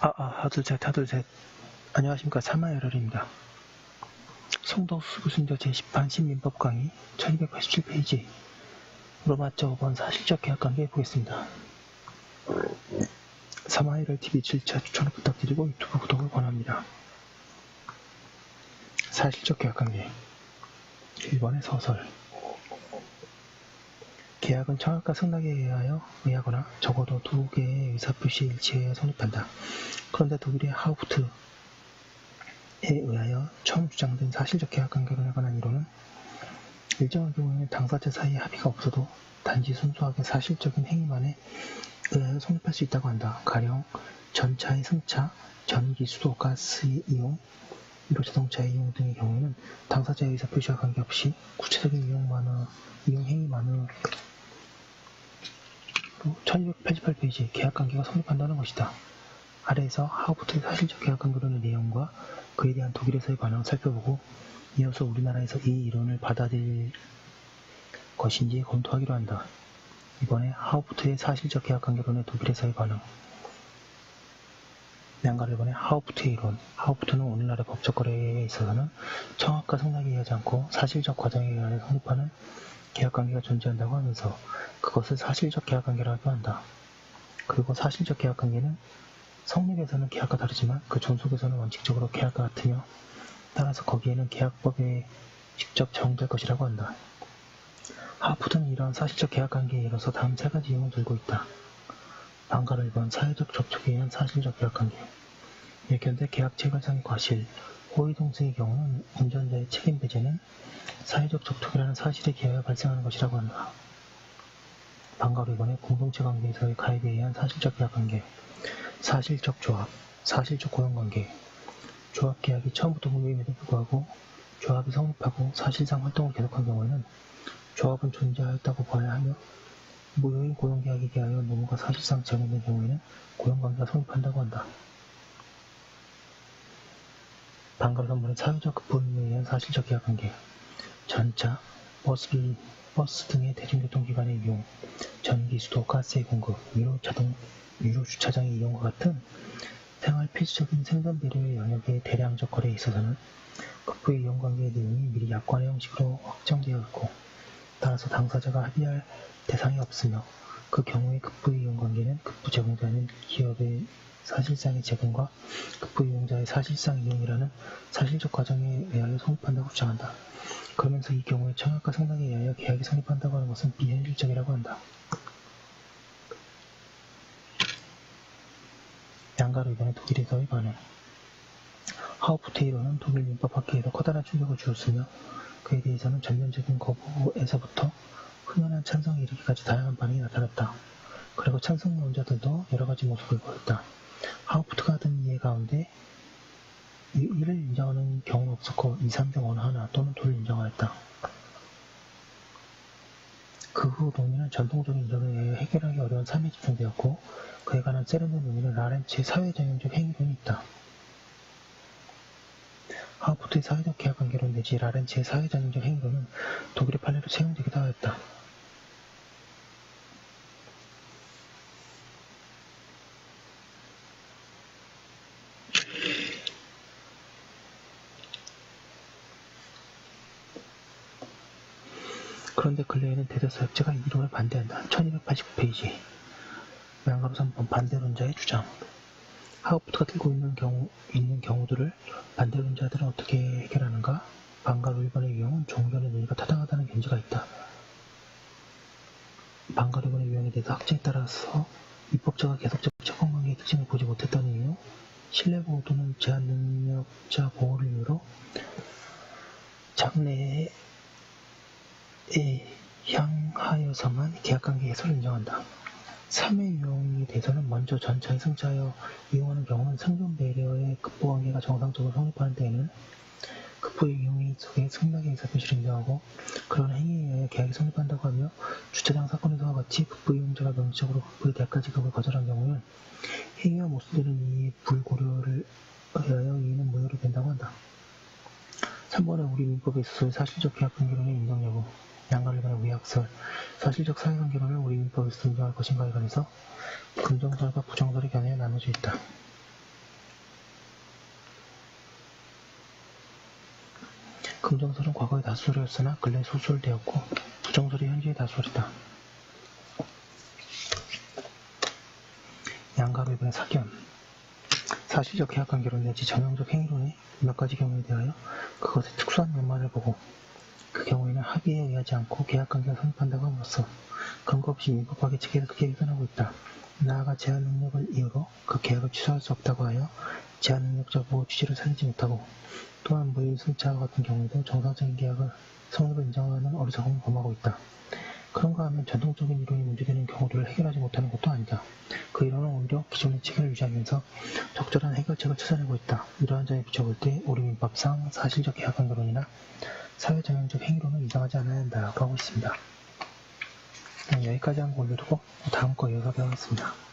하둘셋. 안녕하십니까. 사마열혈입니다. 송덕수 교수님과 제10판 신민법 강의 1287페이지 로마자 5번 사실적 계약관계 보겠습니다. 사마열혈TV 7차 추천을 부탁드리고 유튜브 구독을 권합니다. 사실적 계약관계 1번의 서설. 계약은 청약과 승낙에 의하거나 적어도 두 개의 의사표시에 일치해야 성립한다. 그런데 독일의 하우프트에 의하여 처음 주장된 사실적 계약관계론에 관한 이론은 일정한 경우에는 당사자 사이에 합의가 없어도 단지 순수하게 사실적인 행위만에 의하여 성립할 수 있다고 한다. 가령 전차의 승차, 전기, 수도, 가스의 이용, 미로 자동차의 이용 등의 경우에는 당사자의 의사표시와 관계없이 구체적인 이용 행위만으로 1288페이지 계약관계가 성립한다는 것이다. 아래에서 하우프트의 사실적 계약관계론의 내용과 그에 대한 독일에서의 반응을 살펴보고 이어서 우리나라에서 이 이론을 받아들일 것인지 검토하기로 한다. 이번에 하우프트의 사실적 계약관계론의 독일에서의 반응. 양가로 이번에 하우프트의 이론. 하우프트는 오늘날의 법적 거래에 있어서는 청약과 승낙에 의하지 않고 사실적 과정에 의하여 성립하는 계약관계가 존재한다고 하면서 그것을 사실적 계약관계라고 한다. 그리고 사실적 계약관계는 성립에서는 계약과 다르지만 그 존속에서는 원칙적으로 계약과 같으며 따라서 거기에는 계약법에 직접 적용될 것이라고 한다. 하우프트는 이러한 사실적 계약관계에 이뤄서 다음 세 가지 이용을 들고 있다. 방가로 1번 사회적 접촉에 의한 사실적 계약관계. 예컨대 계약 체결상의 과실, 호의 동승의 경우는 운전자의 책임 배제는 사회적 접촉이라는 사실에 기하여 발생하는 것이라고 한다. 방가로 2번에 공동체 관계에서의 가입에 의한 사실적 계약관계. 사실적 조합, 사실적 고용관계. 조합 계약이 처음부터 무효임에도 불구하고 조합이 성립하고 사실상 활동을 계속한 경우에는 조합은 존재하였다고 봐야 하며 무효인 고용계약에 기하여 노무가 사실상 제공된 경우에는 고용관계가 성립한다고 한다. 방가로 3번은 사회적 급부임에 의한 사실적 계약관계. 전차, 버스 등의 대중교통기관의 이용, 전기, 수도, 가스의 공급, 유로 주차장의 이용과 같은 생활 필수적인 생존 배려의 영역의 대량적 거래에 있어서는 급부의 이용관계의 내용이 미리 약관의 형식으로 확정되어 있고 따라서 당사자가 합의할 대상이 없으며 그 경우의 급부의 이용관계는 급부 제공자는 기업의 사실상의 제공과 급부 이용자의 사실상 이용이라는 사실적 과정에 의하여 성립한다고 주장한다. 그러면서 이 경우에 청약과 승낙에 의하여 계약이 성립한다고 하는 것은 비현실적이라고 한다. 양가로 이번에 독일에서의 반응. 하우프트의 이론은 독일 민법 학계에도 커다란 충격을 주었으며 그에 대해서는 전면적인 거부에서부터 흔연한 찬성에 이르기까지 다양한 반응이 나타났다. 그리고 찬성론자들도 여러가지 모습을 보였다. 하우프트가 든 이해 가운데 이를 인정하는 경우는 없었고 2, 3중 어느 하나 또는 둘을 인정하였다. 그 후 논의는 전통적인 이론에 의해 해결하기 어려운 삶에 집중되었고 그에 관한 세련된 논의는 라렌츠의 사회정형적 행위론이 있다. 하우프트의 사회적 계약관계론 내지 라렌츠의 사회정형적 행위론은 독일의 판례로 채용되기도 하였다. 그런데 근래에는 대다수 학자가 이 이론을 반대한다. 1289페이지 양가로 3번 반대론자의 주장. 하우프트가 들고 있는 경우들을 반대론자들은 어떻게 해결하는가? 방가로 1번의 유형은 종전의 논의가 타당하다는 견지가 있다. 방가로 1번의 유형에 대해서 학자에 따라서 입법자가 계속적 채권관계의 특징을 보지 못했다는 이유, 신뢰보호 또는 제한능력자 보호를 이유로 장래에 향하여서만 계약관계 해설을 인정한다. 3의 유형에 대해서는 먼저 전차에 승차하여 이용하는 경우는 생존 배려의 급부관계가 정상적으로 성립하는 데에는 급부의 이용이 속에 승낙의 의사표시를 인정하고 그런 행위에 의하여 계약이 성립한다고 하며 주차장 사건에서와 같이 급부 이용자가 명시적으로 급부의 대가 지급을 거절한 경우는 행위와 모순되는 이의 불고려를 의하여 이의는 무효로 된다고 한다. 3번은 우리 민법에 있어서의 사실적 계약관계론의 인정 여부. 양가를 관한 위약설, 사실적 사회관계론을 우리 민법에서 인정할 것인가에 관해서 긍정설과 부정설의 견해에 나눠져 있다. 긍정설은 과거의 다수설이었으나 근래 소설되었고 부정설이 현재의 다수설이다. 양가 배분의 사견 사실적 계약관계론 내지 전형적 행위론의 몇 가지 경우에 대하여 그것의 특수한 면만을 보고 그 경우에는 합의에 의하지 않고 계약관계가 성립한다고 함으로써 근거 없이 민법학의 체계를 크게 훼손하고 있다. 나아가 제한 능력을 이유로 그 계약을 취소할 수 없다고 하여 제한 능력자 보호 취지를 살리지 못하고 또한 무효 승차와 같은 경우에도 정상적인 계약을 성립을 인정하는 어리석음을 범하고 있다. 그런가 하면 전통적인 이론이 문제되는 경우를 해결하지 못하는 것도 아니다. 그 이론은 오히려 기존의 체계를 유지하면서 적절한 해결책을 찾아내고 있다. 이러한 점에 비춰볼 때 우리 민법상 사실적 계약관계론이나 사회정형적 행위론은 이상하지 않아야 한다고 하고 있습니다. 여기까지 한 거 올려두고 다음 거 이어서 배우겠습니다.